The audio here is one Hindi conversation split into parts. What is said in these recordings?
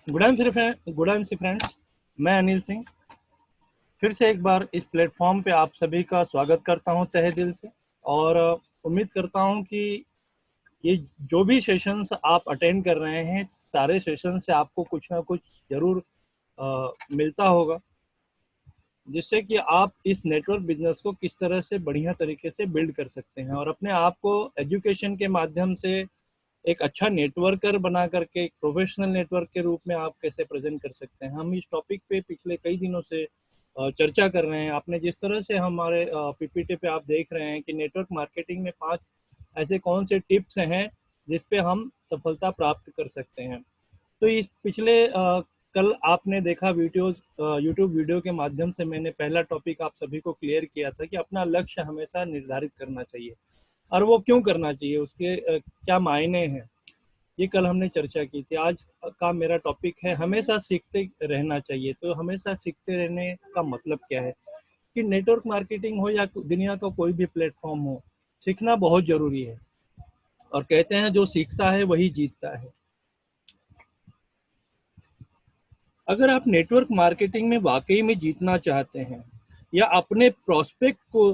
गुड सी फ्रेंड्स। मैं अनिल सिंह फिर से एक बार इस प्लेटफॉर्म पे आप सभी का स्वागत करता हूं तहे दिल से। और उम्मीद करता हूं कि ये जो भी सेशंस आप अटेंड कर रहे हैं, सारे सेशन से आपको कुछ ना कुछ जरूर मिलता होगा, जिससे कि आप इस नेटवर्क बिजनेस को किस तरह से बढ़िया तरीके से बिल्ड कर सकते हैं और अपने आप को एजुकेशन के माध्यम से एक अच्छा नेटवर्कर बना करके एक प्रोफेशनल नेटवर्क के रूप में आप कैसे प्रेजेंट कर सकते हैं। हम इस टॉपिक पे पिछले कई दिनों से चर्चा कर रहे हैं। आपने जिस तरह से हमारे पीपीटी पे आप देख रहे हैं कि नेटवर्क मार्केटिंग में 5 ऐसे कौन से टिप्स हैं जिस पे हम सफलता प्राप्त कर सकते हैं। तो इस पिछले कल आपने देखा वीडियोस, यूट्यूब वीडियो के माध्यम से मैंने पहला टॉपिक आप सभी को क्लियर किया था कि अपना लक्ष्य हमेशा निर्धारित करना चाहिए और वो क्यों करना चाहिए, उसके क्या मायने हैं, ये कल हमने चर्चा की थी। आज का मेरा टॉपिक है हमेशा सीखते रहना चाहिए। तो हमेशा सीखते रहने का मतलब क्या है कि नेटवर्क मार्केटिंग हो या दुनिया का कोई भी प्लेटफॉर्म हो, सीखना बहुत जरूरी है। और कहते हैं जो सीखता है वही जीतता है। अगर आप नेटवर्क मार्केटिंग में वाकई में जीतना चाहते हैं या अपने प्रोस्पेक्ट को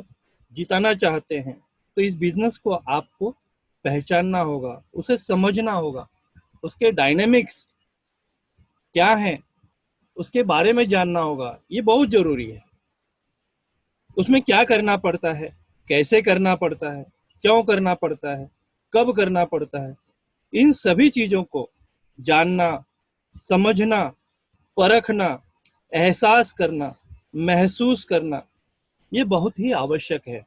जिताना चाहते हैं, तो इस बिजनेस को आपको पहचानना होगा, उसे समझना होगा, उसके डायनेमिक्स क्या हैं उसके बारे में जानना होगा। ये बहुत जरूरी है। उसमें क्या करना पड़ता है, कैसे करना पड़ता है, क्यों करना पड़ता है, कब करना पड़ता है, इन सभी चीजों को जानना, समझना, परखना, एहसास करना, महसूस करना, ये बहुत ही आवश्यक है।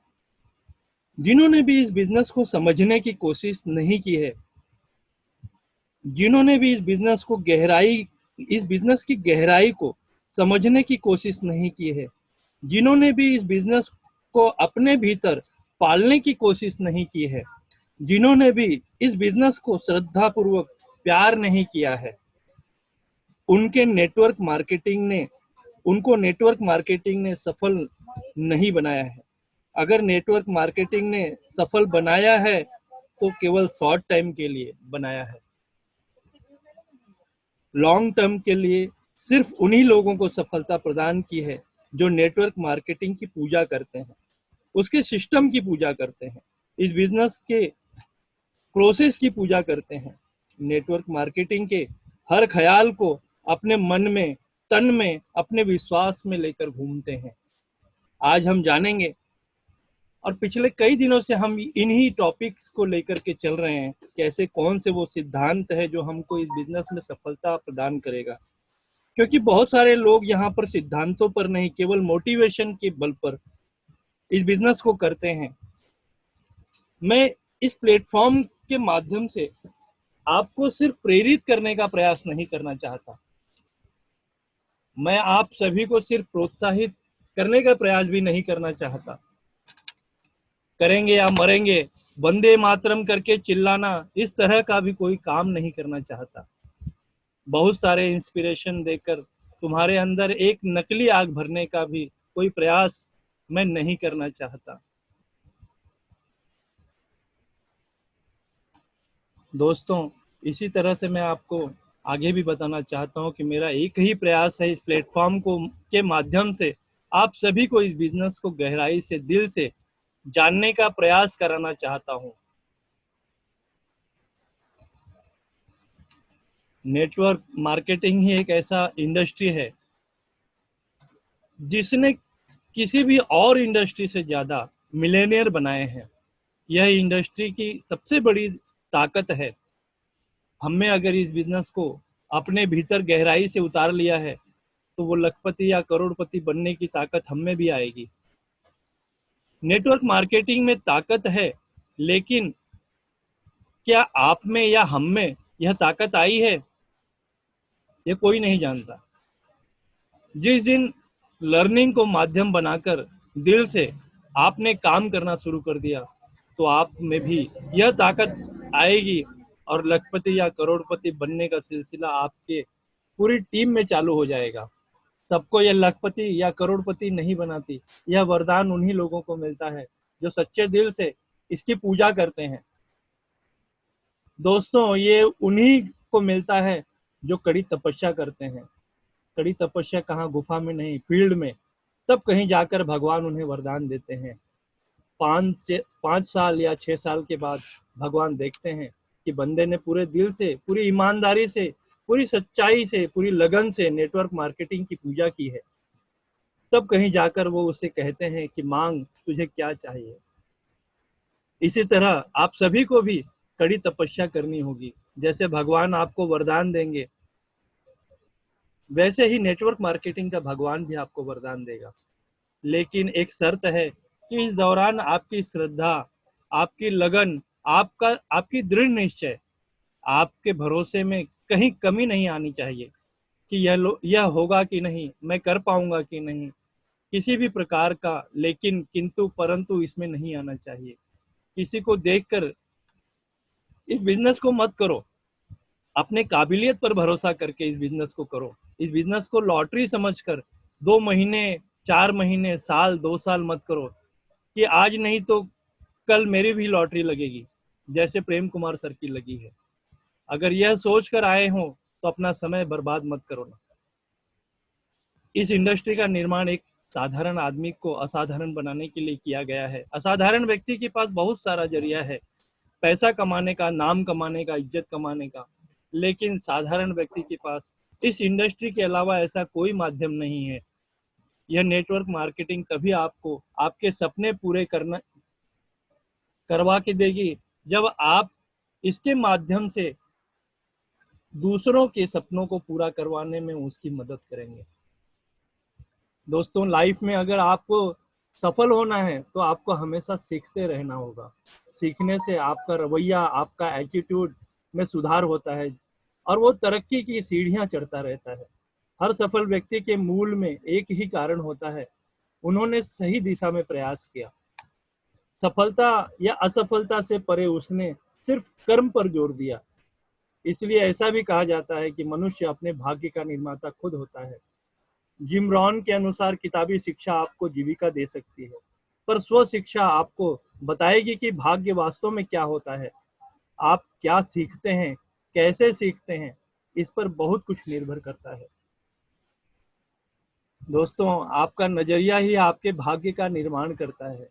जिन्होंने भी इस बिजनेस को समझने की कोशिश नहीं की है, जिन्होंने भी इस बिजनेस की गहराई को समझने की कोशिश नहीं की है, जिन्होंने भी इस बिजनेस को अपने भीतर पालने की कोशिश नहीं की है, जिन्होंने भी इस बिजनेस को श्रद्धापूर्वक प्यार नहीं किया है, उनके नेटवर्क मार्केटिंग ने उनको नेटवर्क मार्केटिंग ने सफल नहीं बनाया है। अगर नेटवर्क मार्केटिंग ने सफल बनाया है तो केवल शॉर्ट टाइम के लिए बनाया है। लॉन्ग टर्म के लिए सिर्फ उन्हीं लोगों को सफलता प्रदान की है जो नेटवर्क मार्केटिंग की पूजा करते हैं, उसके सिस्टम की पूजा करते हैं, इस बिजनेस के प्रोसेस की पूजा करते हैं, नेटवर्क मार्केटिंग के हर ख्याल को अपने मन में, तन में, अपने विश्वास में लेकर घूमते हैं। आज हम जानेंगे और पिछले कई दिनों से हम इन्हीं टॉपिक्स को लेकर के चल रहे हैं कि ऐसे कौन से वो सिद्धांत है जो हमको इस बिजनेस में सफलता प्रदान करेगा। क्योंकि बहुत सारे लोग यहाँ पर सिद्धांतों पर नहीं, केवल मोटिवेशन के बल पर इस बिजनेस को करते हैं। मैं इस प्लेटफॉर्म के माध्यम से आपको सिर्फ प्रेरित करने का प्रयास नहीं करना चाहता, मैं आप सभी को सिर्फ प्रोत्साहित करने का प्रयास भी नहीं करना चाहता। करेंगे या मरेंगे, वंदे मातरम करके चिल्लाना, इस तरह का भी कोई काम नहीं करना चाहता। बहुत सारे इंस्पिरेशन देकर तुम्हारे अंदर एक नकली आग भरने का भी कोई प्रयास मैं नहीं करना चाहता। दोस्तों, इसी तरह से मैं आपको आगे भी बताना चाहता हूं कि मेरा एक ही प्रयास है इस प्लेटफॉर्म को के माध्यम से आप सभी को इस बिजनेस को गहराई से, दिल से जानने का प्रयास कराना चाहता हूं। नेटवर्क मार्केटिंग ही एक ऐसा इंडस्ट्री है जिसने किसी भी और इंडस्ट्री से ज़्यादा मिलेनियर बनाए हैं। यह इंडस्ट्री की सबसे बड़ी ताकत है। हमने अगर इस बिजनेस को अपने भीतर गहराई से उतार लिया है तो वो लखपति या करोड़पति बनने की ताकत हम में भी आएगी। नेटवर्क मार्केटिंग में ताकत है, लेकिन क्या आप में या हम में यह ताकत आई है, ये कोई नहीं जानता। जिस दिन लर्निंग को माध्यम बनाकर दिल से आपने काम करना शुरू कर दिया, तो आप में भी यह ताकत आएगी और लखपति या करोड़पति बनने का सिलसिला आपके पूरी टीम में चालू हो जाएगा। सबको यह लखपति या करोड़पति नहीं बनाती, यह वरदान उन्हीं लोगों को मिलता है जो सच्चे दिल से इसकी पूजा करते हैं। दोस्तों, ये उन्हीं को मिलता है जो कड़ी तपस्या करते हैं, कड़ी तपस्या कहाँ, गुफा में नहीं, फील्ड में, तब कहीं जाकर भगवान उन्हें वरदान देते हैं। 5 साल या 6 साल के बाद भगवान देखते हैं कि बंदे ने पूरे दिल से, पूरी ईमानदारी से, पूरी सच्चाई से, पूरी लगन से नेटवर्क मार्केटिंग की पूजा की है। तब कहीं जाकर वो उससे कहते हैं कि मांग, तुझे क्या चाहिए। इसी तरह आप सभी को भी कड़ी तपस्या करनी होगी। जैसे भगवान आपको वरदान देंगे, वैसे ही नेटवर्क मार्केटिंग का भगवान भी आपको वरदान देगा। लेकिन एक शर्त है कि इस दौरान आपकी श्रद्धा, आपकी लगन, आपकी दृढ़ निश्चय, आपके भरोसे में कहीं कमी नहीं आनी चाहिए कि यह होगा कि नहीं, मैं कर पाऊंगा कि नहीं, किसी भी प्रकार का लेकिन किंतु परंतु इसमें नहीं आना चाहिए। किसी को देखकर इस बिजनेस को मत करो, अपने काबिलियत पर भरोसा करके इस बिजनेस को करो। इस बिजनेस को लॉटरी समझकर 2 महीने, 4 महीने, साल, 2 साल मत करो कि आज नहीं तो कल मेरी भी लॉटरी लगेगी, जैसे प्रेम कुमार सर की लगी है। अगर यह सोच कर आए हो तो अपना समय बर्बाद मत करो ना। इस इंडस्ट्री का निर्माण एक साधारण आदमी को असाधारण बनाने के लिए किया गया है। असाधारण व्यक्ति के पास बहुत सारा जरिया है, पैसा कमाने का, नाम कमाने का, इज्जत कमाने का, लेकिन साधारण व्यक्ति के पास इस इंडस्ट्री के अलावा ऐसा कोई माध्यम नहीं है। यह नेटवर्क मार्केटिंग तभी आपको आपके सपने पूरे करवा के देगी जब आप इसके माध्यम से दूसरों के सपनों को पूरा करवाने में उसकी मदद करेंगे। दोस्तों, लाइफ में अगर आपको सफल होना है तो आपको हमेशा सीखते रहना होगा। सीखने से आपका रवैया, आपका एटीट्यूड में सुधार होता है और वो तरक्की की सीढ़ियां चढ़ता रहता है। हर सफल व्यक्ति के मूल में एक ही कारण होता है, उन्होंने सही दिशा में प्रयास किया। सफलता या असफलता से परे उसने सिर्फ कर्म पर जोर दिया। इसलिए ऐसा भी कहा जाता है कि मनुष्य अपने भाग्य का निर्माता खुद होता है। जिम रॉन के अनुसार किताबी शिक्षा आपको जीविका दे सकती है, पर स्व शिक्षा आपको बताएगी कि भाग्य वास्तव में क्या होता है। आप क्या सीखते हैं, कैसे सीखते हैं, इस पर बहुत कुछ निर्भर करता है। दोस्तों, आपका नजरिया ही आपके भाग्य का निर्माण करता है।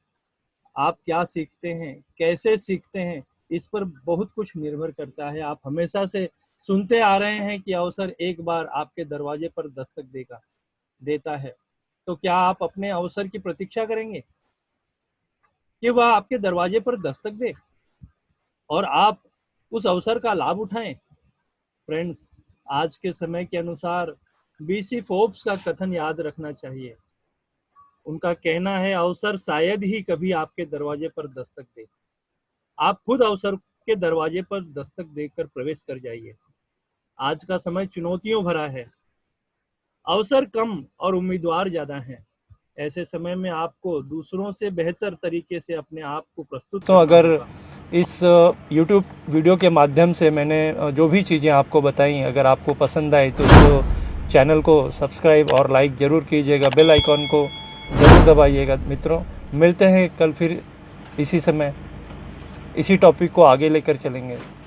आप क्या सीखते हैं, कैसे सीखते हैं, इस पर बहुत कुछ निर्भर करता है। आप हमेशा से सुनते आ रहे हैं कि अवसर एक बार आपके दरवाजे पर दस्तक देता है। तो क्या आप अपने अवसर की प्रतीक्षा करेंगे कि वह आपके दरवाजे पर दस्तक दे और आप उस अवसर का लाभ उठाएं? फ्रेंड्स, आज के समय के अनुसार बीसी फोर्ब्स का कथन याद रखना चाहिए। उनका कहना है, अवसर शायद ही कभी आपके दरवाजे पर दस्तक दे, आप खुद अवसर के दरवाजे पर दस्तक देकर प्रवेश कर जाइए। आज का समय चुनौतियों भरा है, अवसर कम और उम्मीदवार ज्यादा हैं। ऐसे समय में आपको दूसरों से बेहतर तरीके से अपने आप को प्रस्तुत तो अगर इस YouTube वीडियो के माध्यम से मैंने जो भी चीज़ें आपको बताई, अगर आपको पसंद आई तो चैनल को सब्सक्राइब और लाइक ज़रूर कीजिएगा, बेल आइकॉन को ज़रूर दबाइएगा। मित्रों, मिलते हैं कल फिर इसी समय, इसी टॉपिक को आगे लेकर चलेंगे।